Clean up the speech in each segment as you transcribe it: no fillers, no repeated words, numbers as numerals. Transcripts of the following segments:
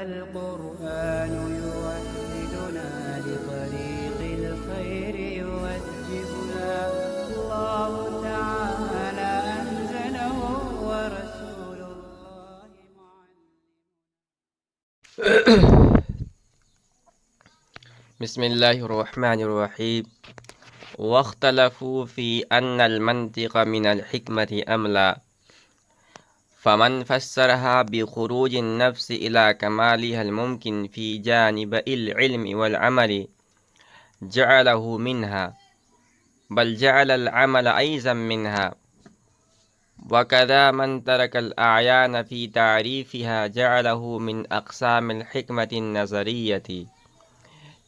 القرآن يوحدنا لطريق الخير يوجهنا الله تعالى أنزله ورسول الله بسم الله الرحمن الرحيم. واختلفوا في أن المنطق من الحكمة أم لا، فمن فسرها بخروج النفس إلى كمالها الممكن في جانب العلم والعمل جعله منها، بل جعل العمل أيضا منها. وكذا من ترك الأعيان في تعريفها جعله من أقسام الحكمة النظرية،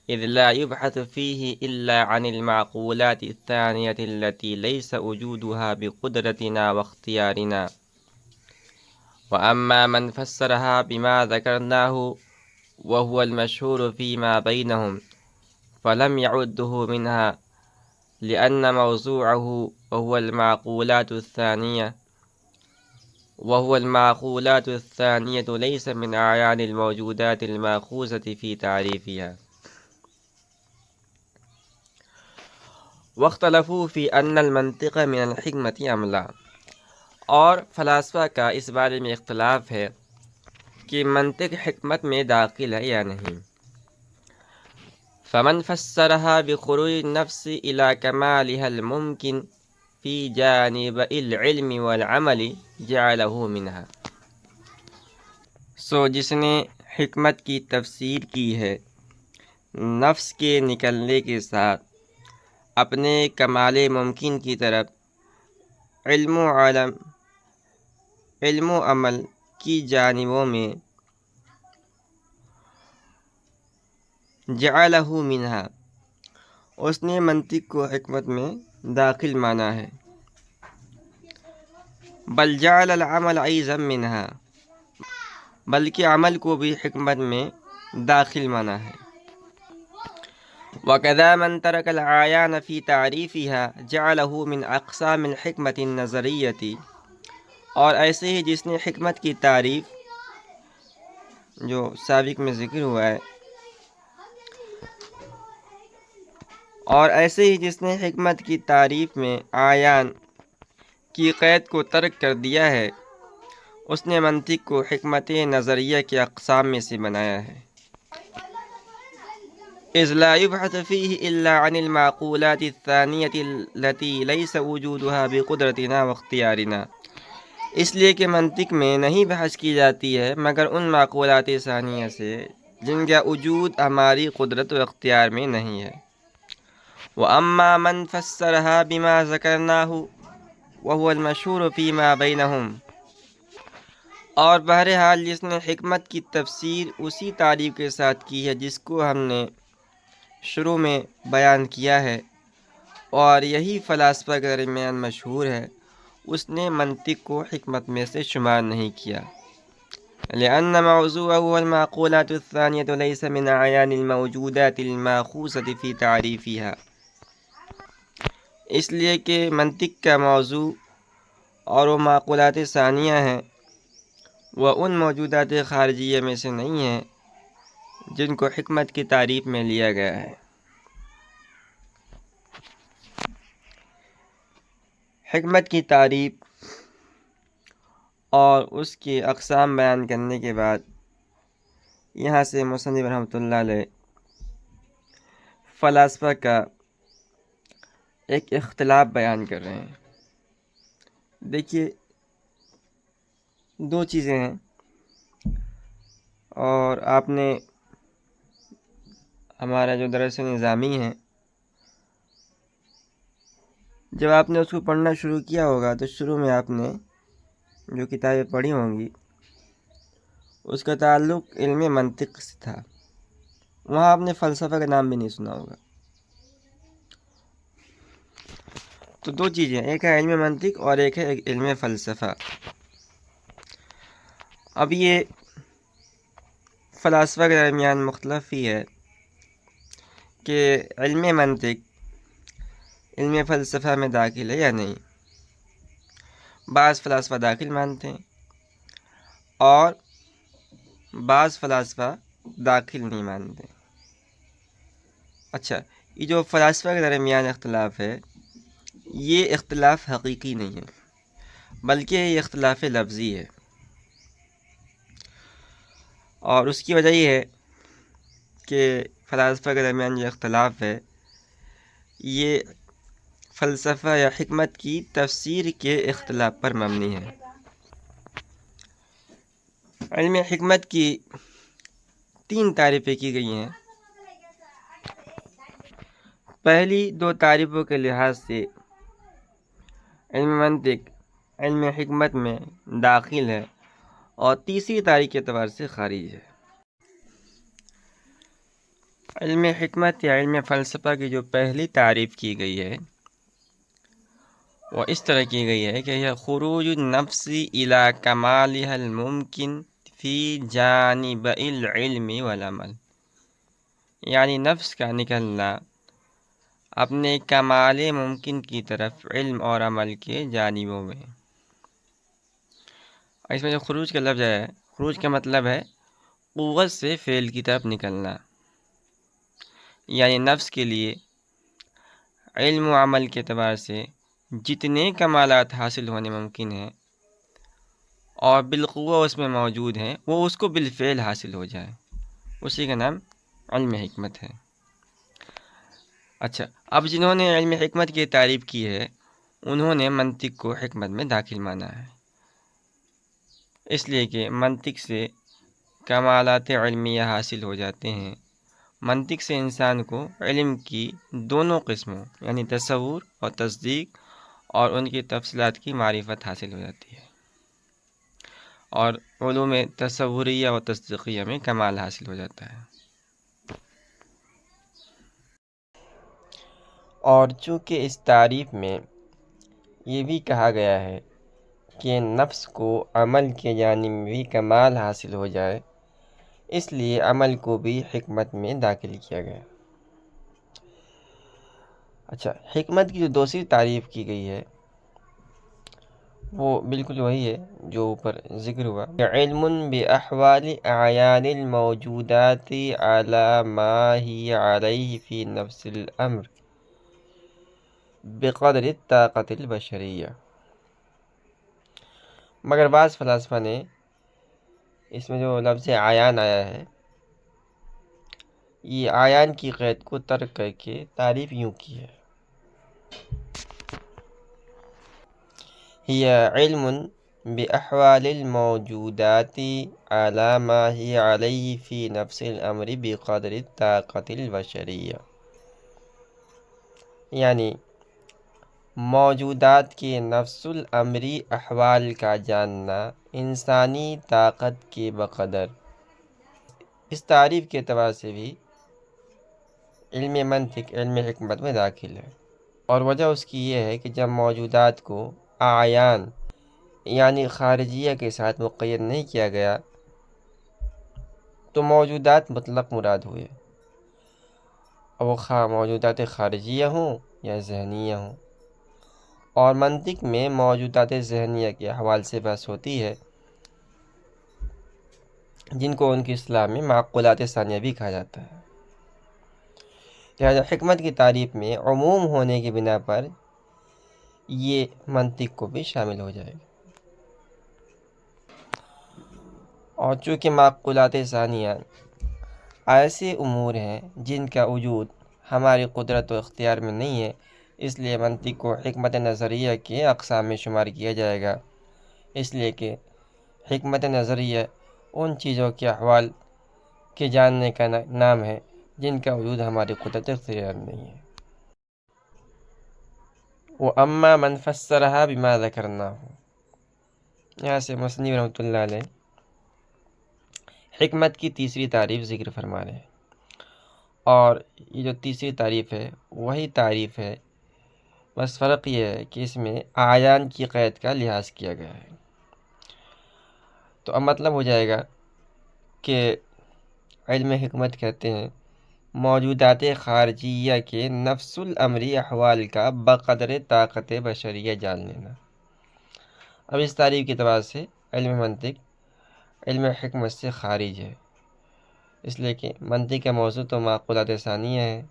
إذ لا يبحث فيه إلا عن المعقولات الثانية التي ليس وجودها بقدرتنا واختيارنا. وأما من فسرها بما ذكرناه وهو المشهور فيما بينهم فلم يعده منها، لأن موضوعه وهو المعقولات الثانية ليس من أعيان الموجودات المأخوذة في تعريفها. واختلفوا في أن المنطق من الحکمت ام لا، اور فلاسفہ کا اس بارے میں اختلاف ہے کہ منطق حکمت میں داخل ہے یا نہیں۔ فمن فسرها بخروج النفس إلى كمالها الممكن في جانب العلم والعمل جعله منها، جس نے حکمت کی تفسیر کی ہے نفس کے نکلنے کے ساتھ اپنے کمال ممکن کی طرف، علم و عمل کی جانبوں میں، جعلہ منہا، اس نے منطق کو حکمت میں داخل مانا ہے، بل جعل العمل ایضا منہا، بلکہ عمل کو بھی حکمت میں داخل مانا ہے۔ وَكَذَا مَنْ تَرَكَ الْأَعْيَانَ فِي تَعْرِيفِهَا جَعَلَهُ مِنْ أَقْسَامِ الْحِكْمَةِ النَّظَرِيَّةِ، اور ایسے ہی جس نے حکمت کی تعریف جو سابق میں ذکر ہوا ہے، اور ایسے ہی جس نے حکمت کی تعریف میں اعیان کی قید کو ترک کر دیا ہے، اس نے منطق کو حکمت نظریہ کے اقسام میں سے بنایا ہے، اذ لا يبحث فيه إلا عن المعقولات الثانية التي ليس وجودها بقدرتنا واختیارنا، اس لیے کہ منطق میں نہیں بحث کی جاتی ہے مگر ان معقولات ثانیہ سے جن کا وجود ہماری قدرت و اختیار میں نہیں ہے۔ وَأَمَّا مَنْ فَسَّرَهَا بِمَا ذَكَرْنَاهُ وَهُوَ الْمَشْهُورُ فِيمَا بَيْنَهُمْ، اور بہرحال جس نے حکمت کی تفسیر اسی تعریف کے ساتھ کی ہے جس کو ہم نے شروع میں بیان کیا ہے اور یہی فلاسفہ کے درمیان مشہور ہے، اس نے منطق کو حکمت میں سے شمار نہیں کیا، لأن موضوعه هو المعقولات الثانية ليس من أعيان الموجودات المأخوذة في تعريفها، اس لیے کہ منطق کا موضوع اور وہ معقولات ثانیہ ہیں، وہ ان موجودات خارجیہ میں سے نہیں ہیں جن کو حکمت کی تعریف میں لیا گیا ہے۔ حکمت کی تعریف اور اس کی اقسام بیان کرنے کے بعد یہاں سے مصنف رحمۃ اللہ علیہ فلاسفہ کا ایک اختلاف بیان کر رہے ہیں۔ دیکھیے، دو چیزیں ہیں، اور آپ نے ہمارا جو درس نظامی ہے، جب آپ نے اس کو پڑھنا شروع کیا ہوگا تو شروع میں آپ نے جو کتابیں پڑھی ہوں گی اس کا تعلق علم منطق سے تھا، وہاں آپ نے فلسفہ کا نام بھی نہیں سنا ہوگا۔ تو دو چیزیں، ایک ہے علم منطق اور ایک ہے علم فلسفہ۔ اب یہ فلاسفہ کے درمیان مختلف ہی ہے کہ علم منطق علم فلسفہ میں داخل ہے یا نہیں۔ بعض فلاسفہ داخل مانتے ہیں اور بعض فلاسفہ داخل نہیں مانتے۔ اچھا، یہ جو فلاسفہ کے درمیان اختلاف ہے، یہ اختلاف حقیقی نہیں ہے، بلکہ یہ اختلاف لفظی ہے، اور اس کی وجہ یہ ہے کہ فلاسفہ کے درمیان جو اختلاف ہے یہ فلسفہ یا حکمت کی تفسیر کے اختلاف پر مبنی ہے۔ علم حکمت کی 3 تعریفیں کی گئی ہیں۔ پہلی 2 تعریفوں کے لحاظ سے علم منطق علم حکمت میں داخل ہے، اور تیسری تعریف کے اعتبار سے خارج ہے۔ علم حکمت یا علم فلسفہ کی جو پہلی تعریف کی گئی ہے وہ اس طرح کی گئی ہے کہ یہ خروج النفس الی کمالها الممکن فی جانب العلم والعمل، یعنی نفس کا نکلنا اپنے کمال ممکن کی طرف علم اور عمل کے جانبوں میں۔ اس میں جو خروج کا لفظ ہے، خروج کا مطلب ہے قوت سے فعل کی طرف نکلنا، یعنی نفس کے لیے علم و عمل کے اعتبار سے جتنے کمالات حاصل ہونے ممکن ہیں اور بالقوہ اس میں موجود ہیں، وہ اس کو بالفعل حاصل ہو جائے، اسی کا نام علم حکمت ہے۔ اچھا، اب جنہوں نے علم حکمت کی تعریف کی ہے انہوں نے منطق کو حکمت میں داخل مانا ہے، اس لیے کہ منطق سے کمالات علمیہ حاصل ہو جاتے ہیں۔ منطق سے انسان کو علم کی دونوں قسموں یعنی تصور اور تصدیق اور ان کی تفصیلات کی معرفت حاصل ہو جاتی ہے، اور علوم تصوریہ و تصدیقیہ میں کمال حاصل ہو جاتا ہے۔ اور چونکہ اس تعریف میں یہ بھی کہا گیا ہے کہ نفس کو عمل کے جانب بھی کمال حاصل ہو جائے، اس لیے عمل کو بھی حکمت میں داخل کیا گیا۔ اچھا، حکمت کی جو دوسری تعریف کی گئی ہے وہ بالکل وہی ہے جو اوپر ذکر ہوا، علم باحوال اعیان الموجودات علی ما ہی علیہ فی نفس الامر بقدر الطاقت البشریہ۔ مگر بعض فلاسفہ نے اس میں جو لفظ عیان آیا ہے، یہ عیان کی قید کو ترک کر کے تعریف یوں کی ہے، ہی علم باحوال الموجودات علی ما ہی علیہ فی نفس الامر بقدر الطاقت البشریہ، یعنی موجودات کے نفس الامری احوال کا جاننا انسانی طاقت کے بقدر۔ اس تعریف کے اعتبار سے بھی علم منطق علم حکمت میں داخل ہے، اور وجہ اس کی یہ ہے کہ جب موجودات کو اعیان یعنی خارجیہ کے ساتھ مقید نہیں کیا گیا تو موجودات مطلق مراد ہوئے، اور وہ موجودات خارجیہ ہوں یا ذہنیہ ہوں، اور منطق میں موجودات ذہنیہ کے حوالے سے بحث ہوتی ہے جن کو ان کی اصطلاح میں معقولات ثانیہ بھی کہا جاتا ہے۔ لہذا حکمت کی تعریف میں عموم ہونے کی بنا پر یہ منطق کو بھی شامل ہو جائے گا، اور چونکہ معقولات ثانیہ ایسے امور ہیں جن کا وجود ہماری قدرت و اختیار میں نہیں ہے، اس لیے منطق کو حکمت نظریہ کے اقسام میں شمار کیا جائے گا، اس لیے کہ حکمت نظریہ ان چیزوں کے احوال کے جاننے کا نام ہے جن کا وجود ہماری قدرت اختیار میں نہیں ہے۔ وَأَمَّا مَنْ فَسَّرَهَا بِمَا ذَكَرْنَاهُ، یہاں سے مصنف رحمۃ اللہ علیہ حکمت کی تیسری تعریف ذکر فرما رہے ہیں، اور یہ جو تیسری تعریف ہے وہی تعریف ہے، بس فرق یہ ہے کہ اس میں اعیان کی قید کا لحاظ کیا گیا ہے۔ تو اب مطلب ہو جائے گا کہ علم حکمت کہتے ہیں موجودات خارجیہ کے نفس الامری احوال کا بقدر طاقت بشریہ جان لینا۔ اب اس تعریف کے اعتبار سے علم منطق علم حکمت سے خارج ہے، اس لیے کہ منطق کا موضوع تو معقولات ثانیہ ہے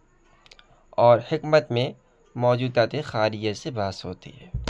اور حکمت میں موجودات خاریہ سے بحث ہوتی ہے۔